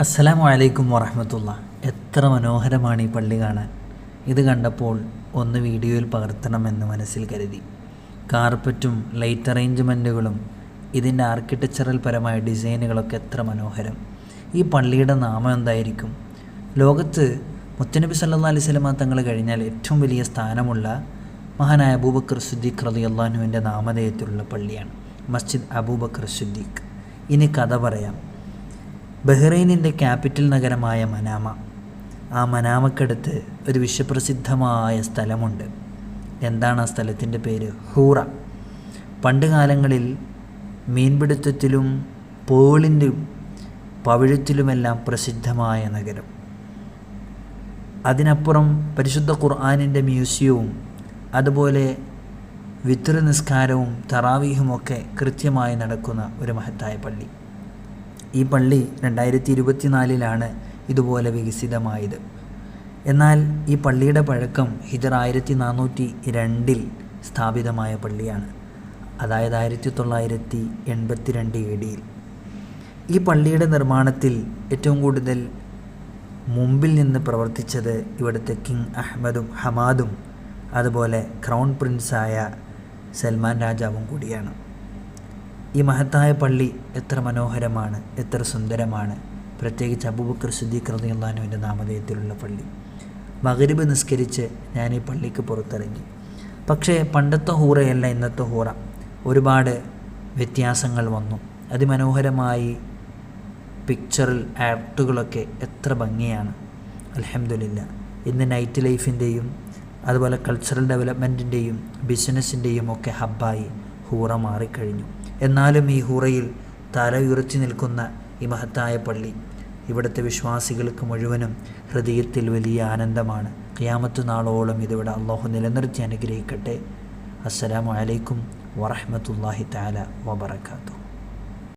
അസ്സലാമു അലൈക്കും വറഹ്മത്തുള്ളാ. എത്ര മനോഹരമാണ് ഈ പള്ളി കാണാൻ. ഇത് കണ്ടപ്പോൾ ഒന്ന് വീഡിയോയിൽ പകർത്തണമെന്ന് മനസ്സിൽ കരുതി. കാർപ്പറ്റും ലൈറ്റ് അറേഞ്ച്മെൻറ്റുകളും ഇതിൻ്റെ ആർക്കിടെക്ചറൽ പരമായ ഡിസൈനുകളൊക്കെ എത്ര മനോഹരം. ഈ പള്ളിയുടെ നാമം എന്തായിരിക്കും? ലോകത്ത് മുത്തനബി സല്ലല്ലാഹു അലൈഹി വസല്ലമ തങ്ങൾ കഴിഞ്ഞാൽ ഏറ്റവും വലിയ സ്ഥാനമുള്ള മഹാനായ അബൂബക്കർ സിദ്ദീഖ് റളിയല്ലാഹു അൻഹുവിൻ്റെ നാമധേയത്തിലുള്ള പള്ളിയാണ് മസ്ജിദ് അബൂബക്കർ സിദ്ദീഖ്. ഇനി കഥ പറയാം. ബഹ്റൈനിൻ്റെ ക്യാപിറ്റൽ നഗരമായ മനാമ, ആ മനാമക്കടുത്ത് ഒരു വിശ്വപ്രസിദ്ധമായ സ്ഥലമുണ്ട്. എന്താണ് ആ സ്ഥലത്തിൻ്റെ പേര്? ഹൂറ. പണ്ട് കാലങ്ങളിൽ മീൻപിടുത്തത്തിലും പേളിൻ്റെയും പവിഴത്തിലുമെല്ലാം പ്രസിദ്ധമായ നഗരം. അതിനപ്പുറം പരിശുദ്ധ ഖുർആനിൻ്റെ മ്യൂസിയവും അതുപോലെ വിത്ർ നിസ്കാരവും തറാവീഹുമൊക്കെ കൃത്യമായി നടക്കുന്ന ഒരു മഹത്തായ പള്ളി. ഈ പള്ളി 2024 ഇതുപോലെ വികസിതമായത്. എന്നാൽ ഈ പള്ളിയുടെ പഴക്കം ഹിജറ 1402 സ്ഥാപിതമായ പള്ളിയാണ്. അതായത് 1982 AD. ഈ പള്ളിയുടെ നിർമ്മാണത്തിൽ ഏറ്റവും കൂടുതൽ മുമ്പിൽ നിന്ന് പ്രവർത്തിച്ചത് ഇവിടുത്തെ കിങ് അഹ്മദും ഹമാദും അതുപോലെ ക്രൗൺ പ്രിൻസായ സൽമാൻ രാജാവും കൂടിയാണ്. ഈ മഹത്തായ പള്ളി എത്ര മനോഹരമാണ്, എത്ര സുന്ദരമാണ്. പ്രത്യേകിച്ച് അബൂബക്കർ സിദ്ദീഖ് റളിയല്ലാഹു അൻഹുവിൻ്റെ നാമധേയത്തിലുള്ള പള്ളി. മഗ്രിബ് നിസ്കരിച്ച് ഞാൻ ഈ പള്ളിക്ക് പുറത്തിറങ്ങി. പക്ഷേ പണ്ടത്തെ ഹൂറയല്ല ഇന്നത്തെ ഹൂറ. ഒരുപാട് വ്യത്യാസങ്ങൾ വന്നു. അതിമനോഹരമായി പിക്ചറൽ ആർട്ടുകളൊക്കെ എത്ര ഭംഗിയാണ്. അൽഹംദുലില്ലാ. ഇന്ന് നൈറ്റ് ലൈഫിൻ്റെയും അതുപോലെ കൾച്ചറൽ ഡെവലപ്മെൻറ്റിൻ്റെയും ബിസിനസ്സിൻ്റെയും ഒക്കെ ഹബ്ബായി ഹൂറ മാറിക്കഴിഞ്ഞു. എന്നാലും ഈ ഹൂറയിൽ തല ഉയർത്തി നിൽക്കുന്ന ഈ മഹത്തായ പള്ളി ഇവിടുത്തെ വിശ്വാസികൾക്ക് മുഴുവനും ഹൃദയത്തിൽ വലിയ ആനന്ദമാണ്. ഖിയാമത്ത് നാളോളം ഇതിവിടെ അല്ലാഹു നിലനിർത്തി അനുഗ്രഹിക്കട്ടെ. അസ്സലാമു അലൈക്കും വറഹ്മത്തുള്ളാഹി തആല വബറകാതുഹു.